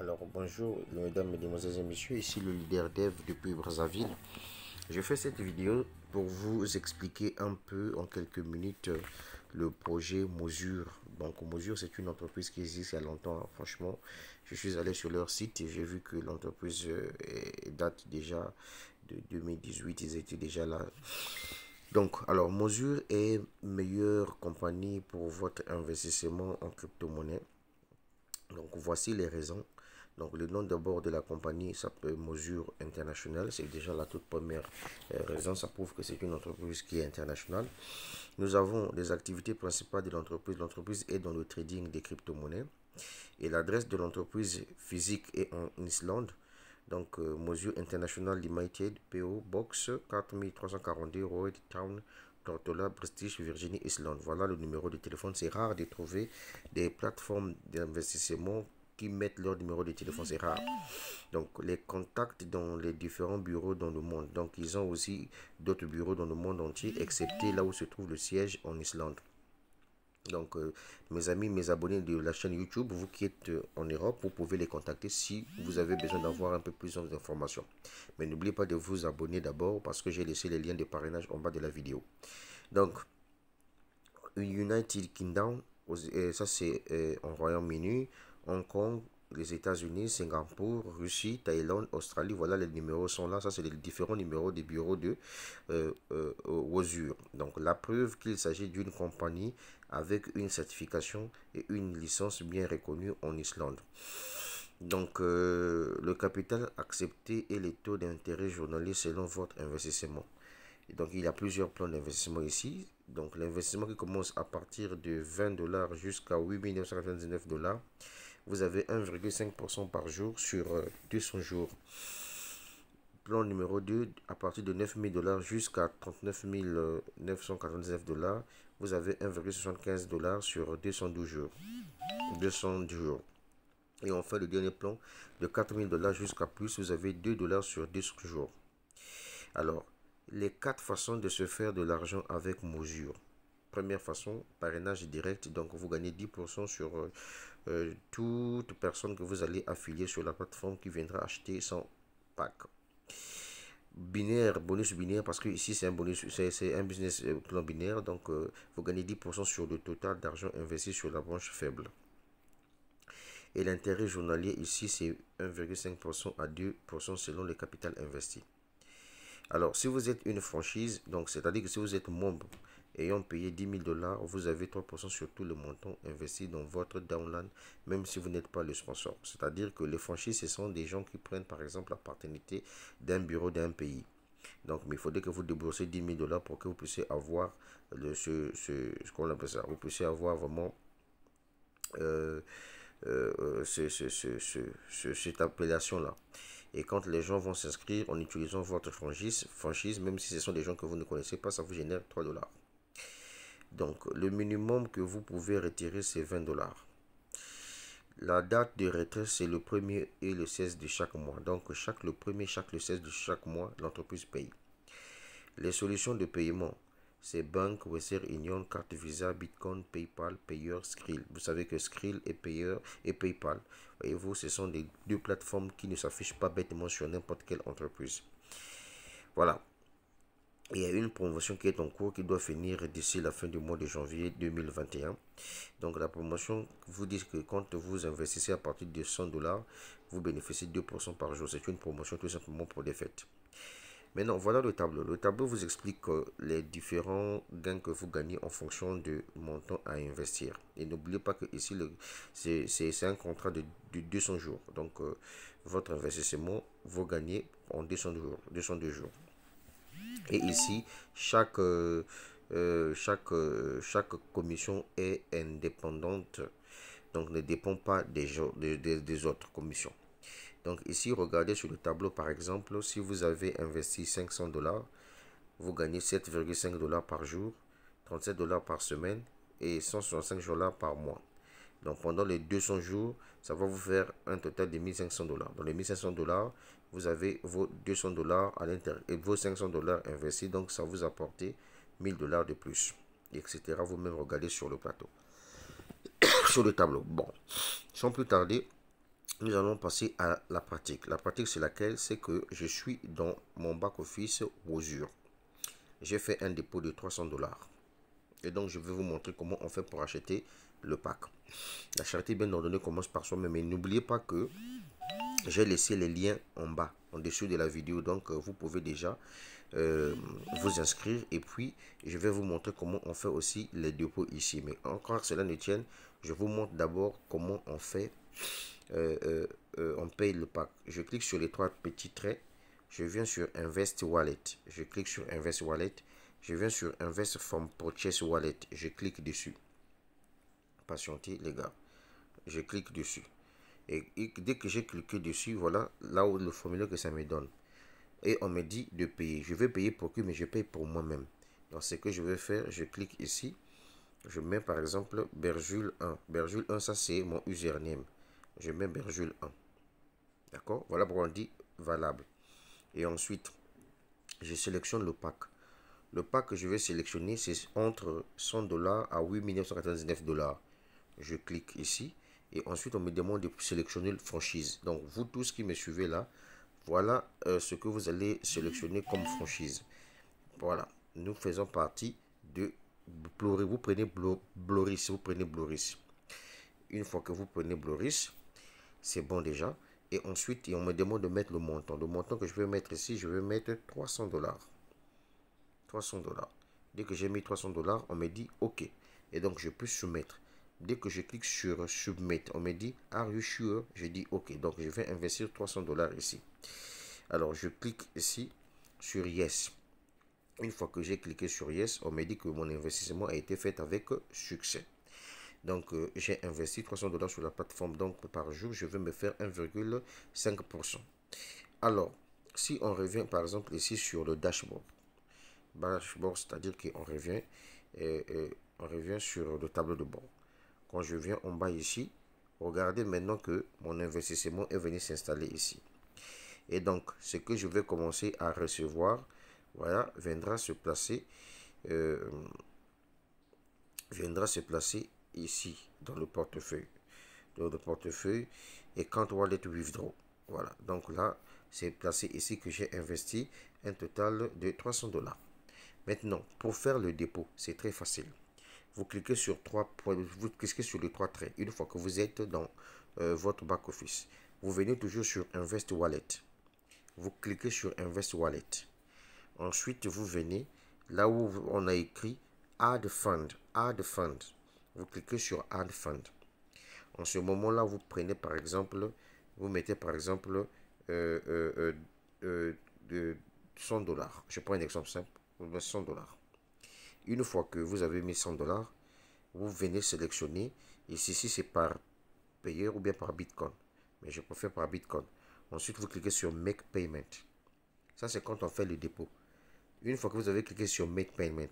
Alors bonjour mesdames, mesdemoiselles et messieurs, ici le leader dev depuis Brazzaville. Je fais cette vidéo pour vous expliquer un peu en quelques minutes le projet Mosur. Donc Mosur, c'est une entreprise qui existe il y a longtemps, hein. Franchement, je suis allé sur leur site et j'ai vu que l'entreprise date déjà de 2018, ils étaient déjà là. Donc, alors Mosur est meilleure compagnie pour votre investissement en crypto-monnaie. Donc voici les raisons. Donc le nom d'abord de la compagnie s'appelle Mosur International. C'est déjà la toute première raison. Ça prouve que c'est une entreprise qui est internationale. Nous avons les activités principales de l'entreprise. L'entreprise est dans le trading des crypto-monnaies. Et l'adresse de l'entreprise physique est en Islande. Donc Mosur International Limited, PO Box 4342 Road Town, Tortola, British Virginie, Islande. Voilà le numéro de téléphone. C'est rare de trouver des plateformes d'investissement qui mettent leur numéro de téléphone. C'est rare. Donc, les contacts dans les différents bureaux dans le monde. Donc, ils ont aussi d'autres bureaux dans le monde entier, excepté là où se trouve le siège en Islande. Donc, mes amis, mes abonnés de la chaîne YouTube, vous qui êtes en Europe, vous pouvez les contacter si vous avez besoin d'avoir un peu plus d'informations. Mais n'oubliez pas de vous abonner d'abord parce que j'ai laissé les liens de parrainage en bas de la vidéo. Donc, United Kingdom, ça c'est en Royaume-Uni, Hong Kong, les États-Unis, Singapour, Russie, Thaïlande, Australie, voilà les numéros sont là. Ça c'est les différents numéros des bureaux de Mosur. Donc la preuve qu'il s'agit d'une compagnie avec une certification et une licence bien reconnue en Islande. Donc le capital accepté et les taux d'intérêt journaliers selon votre investissement. Et donc il y a plusieurs plans d'investissement ici. Donc l'investissement qui commence à partir de 20 dollars jusqu'à 8 999 dollars. Vous avez 1,5% par jour sur 200 jours. Plan numéro 2, à partir de 9 000 dollars jusqu'à 39 999 dollars. Vous avez 1,75 dollars sur 212 jours. 200 jours. Et enfin, le dernier plan, de 4 000 dollars jusqu'à plus, vous avez 2 dollars sur 200 jours. Alors, les 4 façons de se faire de l'argent avec Mosur. Première façon, parrainage direct. Donc, vous gagnez 10% sur toute personne que vous allez affilier sur la plateforme qui viendra acheter son pack. Binaire, bonus binaire, parce que ici c'est un bonus, c'est un business plan binaire. Donc, vous gagnez 10% sur le total d'argent investi sur la branche faible. Et l'intérêt journalier ici, c'est 1,5% à 2% selon le capital investi. Alors, si vous êtes une franchise, donc c'est-à-dire que si vous êtes membre ayant payé 10 000 dollars, vous avez 3% sur tout le montant investi dans votre downline, même si vous n'êtes pas le sponsor. C'est-à-dire que les franchises, ce sont des gens qui prennent par exemple la paternité d'un bureau d'un pays. Donc, mais il faudrait que vous déboursez 10 000 dollars pour que vous puissiez avoir ce qu'on appelle ça. Vous puissiez avoir vraiment cette appellation-là. Et quand les gens vont s'inscrire en utilisant votre franchise, même si ce sont des gens que vous ne connaissez pas, ça vous génère 3 dollars. Donc, le minimum que vous pouvez retirer, c'est 20 dollars. La date de retrait, c'est le 1er et le 16 de chaque mois. Donc, le 1er, le 16 de chaque mois, l'entreprise paye. Les solutions de paiement, c'est Bank, Western Union, carte Visa, Bitcoin, PayPal, Payer, Skrill. Vous savez que Skrill est Payer et PayPal. Voyez-vous, ce sont les deux plateformes qui ne s'affichent pas bêtement sur n'importe quelle entreprise. Voilà. Il y a une promotion qui est en cours qui doit finir d'ici la fin du mois de janvier 2021. Donc la promotion vous dit que quand vous investissez à partir de 100 dollars, vous bénéficiez de 2% par jour. C'est une promotion tout simplement pour les fêtes. Maintenant, voilà le tableau. Le tableau vous explique les différents gains que vous gagnez en fonction du montant à investir. Et n'oubliez pas que ici, c'est un contrat de 200 jours. Donc, votre investissement, vous gagnez en 202 jours. Et ici, chaque commission est indépendante, donc ne dépend pas des autres commissions. Donc ici, regardez sur le tableau, par exemple, si vous avez investi 500 dollars, vous gagnez 7,5 dollars par jour, 37 dollars par semaine et 165 dollars par mois. Donc pendant les 200 jours, ça va vous faire un total de 1500 dollars. Dans les 1500 dollars, vous avez vos 200 dollars à l'intérieur et vos 500 dollars investis. Donc ça vous apporte 1000 dollars de plus, etc. Vous-même regardez sur le plateau, sur le tableau. Bon, sans plus tarder, nous allons passer à la pratique. La pratique, c'est laquelle? C'est que je suis dans mon back-office Wozur. J'ai fait un dépôt de 300 dollars. Et donc, je vais vous montrer comment on fait pour acheter le pack. La charité bien ordonnée commence par soi-même. Mais n'oubliez pas que j'ai laissé les liens en bas, en dessous de la vidéo. Donc, vous pouvez déjà vous inscrire. Et puis, je vais vous montrer comment on fait aussi les dépôts ici. Mais encore, cela ne tienne. Je vous montre d'abord comment on fait. On paye le pack. Je clique sur les trois petits traits. Je viens sur Invest Wallet. Je clique sur Invest Wallet. Je viens sur Invest from Purchase Wallet. Je clique dessus. Patientez, les gars. Je clique dessus. Et dès que j'ai cliqué dessus, voilà là où le formulaire que ça me donne. Et on me dit de payer. Je vais payer pour qui, mais je paye pour moi-même. Donc, ce que je vais faire, je clique ici. Je mets par exemple Berjule 1. Berjule 1, ça c'est mon username. Je mets Berjule 1. D'accord? Voilà pourquoi on dit valable. Et ensuite, je sélectionne le pack. Le pack que je vais sélectionner, c'est entre 100 dollars à 8 999 dollars. Je clique ici. Et ensuite, on me demande de sélectionner le franchise. Donc, vous tous qui me suivez là, voilà ce que vous allez sélectionner comme franchise. Voilà. Nous faisons partie de Bloris. Vous prenez Bloris. Vous prenez Bloris. Une fois que vous prenez Bloris, c'est bon déjà. Et ensuite, on me demande de mettre le montant. Le montant que je vais mettre ici, je vais mettre 300 dollars. 300 dollars. Dès que j'ai mis 300 dollars, on me dit OK. Et donc, je peux soumettre. Dès que je clique sur Submit, on me dit Are you sure? Je dis OK. Donc, je vais investir 300 dollars ici. Alors, je clique ici sur Yes. Une fois que j'ai cliqué sur Yes, on me dit que mon investissement a été fait avec succès. Donc, j'ai investi 300 dollars sur la plateforme. Donc, par jour, je vais me faire 1,5%. Alors, si on revient par exemple ici sur le dashboard, c'est-à-dire qu'on revient, on revient sur le tableau de bord. Quand je viens en bas ici, regardez maintenant que mon investissement est venu s'installer ici. Et donc, ce que je vais commencer à recevoir, voilà, viendra se placer ici, dans le portefeuille. Dans le portefeuille et quand wallet withdraw. Voilà, donc là, c'est placé ici que j'ai investi un total de 300 dollars. Maintenant, pour faire le dépôt, c'est très facile. Vous cliquez sur vous cliquez sur les trois traits. Une fois que vous êtes dans votre back office, vous venez toujours sur Invest Wallet. Vous cliquez sur Invest Wallet. Ensuite, vous venez là où on a écrit Add Fund. Add Fund. Vous cliquez sur Add Fund. En ce moment-là, vous prenez par exemple, vous mettez par exemple 100 dollars. Je prends un exemple simple. Vous mettez 100 dollars. Une fois que vous avez mis 100 dollars, vous venez sélectionner. Ici, c'est par payeur ou bien par Bitcoin. Mais je préfère par Bitcoin. Ensuite, vous cliquez sur Make Payment. Ça, c'est quand on fait le dépôt. Une fois que vous avez cliqué sur Make Payment,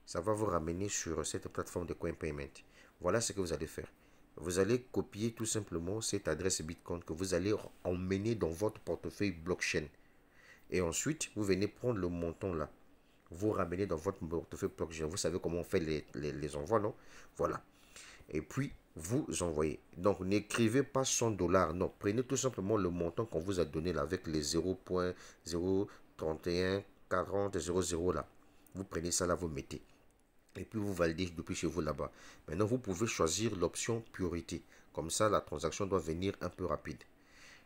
ça va vous ramener sur cette plateforme de Coin Payment. Voilà ce que vous allez faire. Vous allez copier tout simplement cette adresse Bitcoin que vous allez emmener dans votre portefeuille blockchain. Et ensuite, vous venez prendre le montant là. Vous ramenez dans votre portefeuille blockchain. Vous savez comment on fait les envois, non? Voilà. Et puis, vous envoyez. Donc, n'écrivez pas 100 dollars. Non, prenez tout simplement le montant qu'on vous a donné là avec les 0.0314000 là. Vous prenez ça là, vous mettez. Et puis vous validez depuis chez vous là-bas. Maintenant, vous pouvez choisir l'option priorité. Comme ça, la transaction doit venir un peu rapide.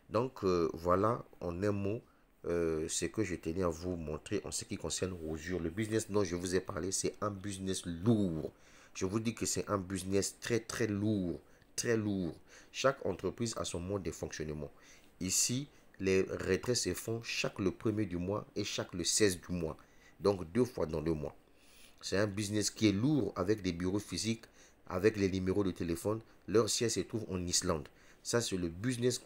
Donc, voilà en un mot ce que je tenais à vous montrer en ce qui concerne Wozur. Le business dont je vous ai parlé, c'est un business lourd. Je vous dis que c'est un business très très lourd. Très lourd. Chaque entreprise a son mode de fonctionnement. Ici, les retraits se font chaque le 1er du mois et chaque le 16 du mois. Donc, 2 fois dans le mois. C'est un business qui est lourd avec des bureaux physiques, avec les numéros de téléphone. Leur siège se trouve en Islande. Ça, c'est le business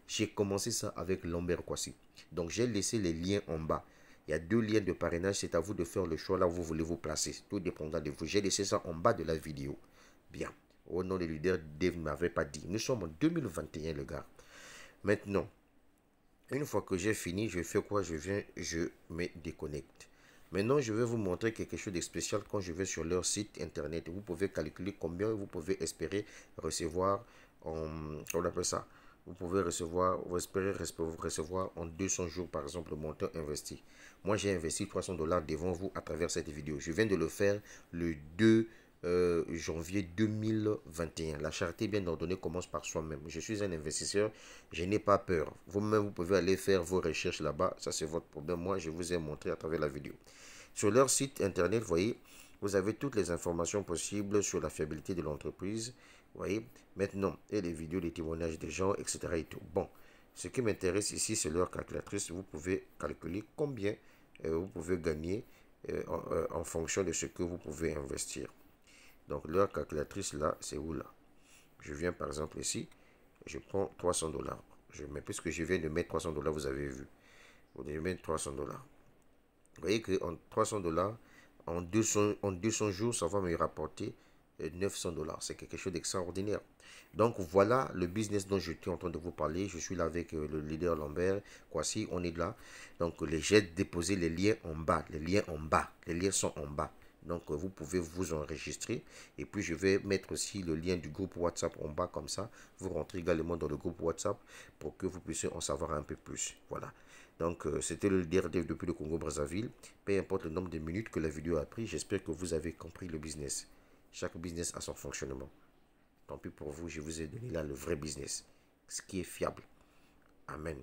j'ai commencé ça avec Lambert Kwasi. Donc, j'ai laissé les liens en bas. Il y a 2 liens de parrainage. C'est à vous de faire le choix là où vous voulez vous placer. Tout dépendant de vous. J'ai laissé ça en bas de la vidéo. Bien. Au nom des leaders, Dave ne m'avait pas dit. Nous sommes en 2021, les gars. Maintenant, une fois que j'ai fini, je fais quoi? Je me déconnecte. Maintenant, je vais vous montrer quelque chose de spécial quand je vais sur leur site internet. Vous pouvez calculer combien vous pouvez espérer recevoir on appelle ça, vous pouvez recevoir, vous espérez recevoir en 200 jours, par exemple, le montant investi. Moi, j'ai investi 300 dollars devant vous à travers cette vidéo. Je viens de le faire le 2 janvier 2021. La charité bien ordonnée commence par soi-même. Je suis un investisseur, je n'ai pas peur. Vous-même, vous pouvez aller faire vos recherches là-bas. Ça, c'est votre problème. Moi, je vous ai montré à travers la vidéo. Sur leur site internet, vous voyez, vous avez toutes les informations possibles sur la fiabilité de l'entreprise. Vous voyez, maintenant, et les vidéos, les témoignages des gens, etc. Et tout. Bon, ce qui m'intéresse ici, c'est leur calculatrice. Vous pouvez calculer combien vous pouvez gagner en fonction de ce que vous pouvez investir. Donc, leur calculatrice là, c'est où là? Je viens par exemple ici, je prends 300 dollars. Puisque je viens de mettre 300 dollars, vous avez vu. Vous devez mettre 300 dollars. Vous voyez qu'en 300 dollars, en 200 jours, ça va me rapporter 900 dollars. C'est quelque chose d'extraordinaire. Donc voilà le business dont je suis en train de vous parler. Je suis là avec le leader Lambert. Voici, on est là. Donc j'ai déposé les liens en bas. Les liens en bas. Les liens sont en bas. Donc vous pouvez vous enregistrer. Et puis je vais mettre aussi le lien du groupe WhatsApp en bas comme ça. Vous rentrez également dans le groupe WhatsApp pour que vous puissiez en savoir un peu plus. Voilà. Donc c'était le leader Dev depuis le Congo-Brazzaville. Peu importe le nombre de minutes que la vidéo a pris, j'espère que vous avez compris le business. Chaque business a son fonctionnement. Tant pis pour vous, je vous ai donné là le vrai business. Ce qui est fiable. Amen.